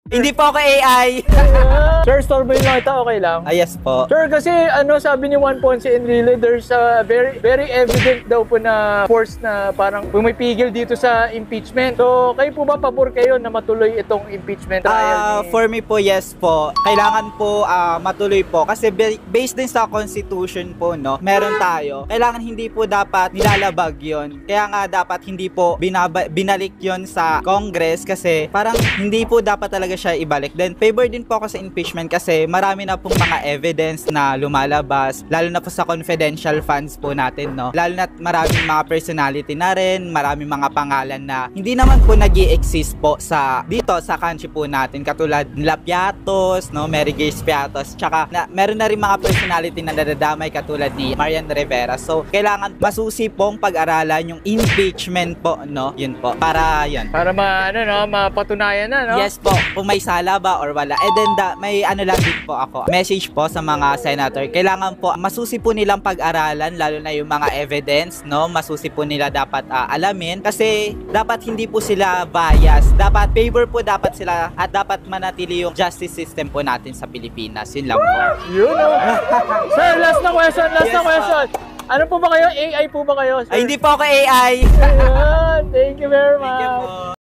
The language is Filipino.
Hindi po ako AI. Sir, storeboy lang kita, okay lang? Yes po. Sir, kasi sabi ni Juan Ponce Enrile, there's a very evident daw po na force na parang pumipigil dito sa impeachment. So, kayo po ba pabor kayo na matuloy itong impeachment trial For me po, yes po. Kailangan po matuloy po kasi based din sa Constitution po, no, meron tayo. Kailangan hindi po dapat nilalabag yon. Kaya nga dapat hindi po binalik yon sa Congress kasi parang hindi po dapat talaga siya ibalik. Then, favor din po ako sa impeachment kasi marami na pong mga evidence na lumalabas, lalo na po sa confidential funds po natin, no? Lalo na maraming mga personality na rin, maraming mga pangalan na hindi naman po nag-i-exist po dito sa country po natin, katulad nila Piatos, no? Mary Grace Piatos, tsaka meron na rin mga personality na nadadamay katulad ni Marian Rivera. So, kailangan masusi pong pag-aralan yung impeachment po, no? Yun po. Para yun. Para mapatunayan na, no? Yes po, kung may sala ba or wala. And then may ano lang din po ako, message po sa mga senator. Kailangan po masusi po nilang pag-aralan, lalo na yung mga evidence, no? Masusi po nila dapat alamin kasi dapat hindi po sila bias. Dapat favor po dapat sila at dapat manatili yung justice system po natin sa Pilipinas. Yun lang po. Yun, no? Sir, last na question. Yes, question. Ano po ba kayo? AI po ba kayo, sir? Ay, hindi po ako AI. Ayan, thank you very much. Thank you po.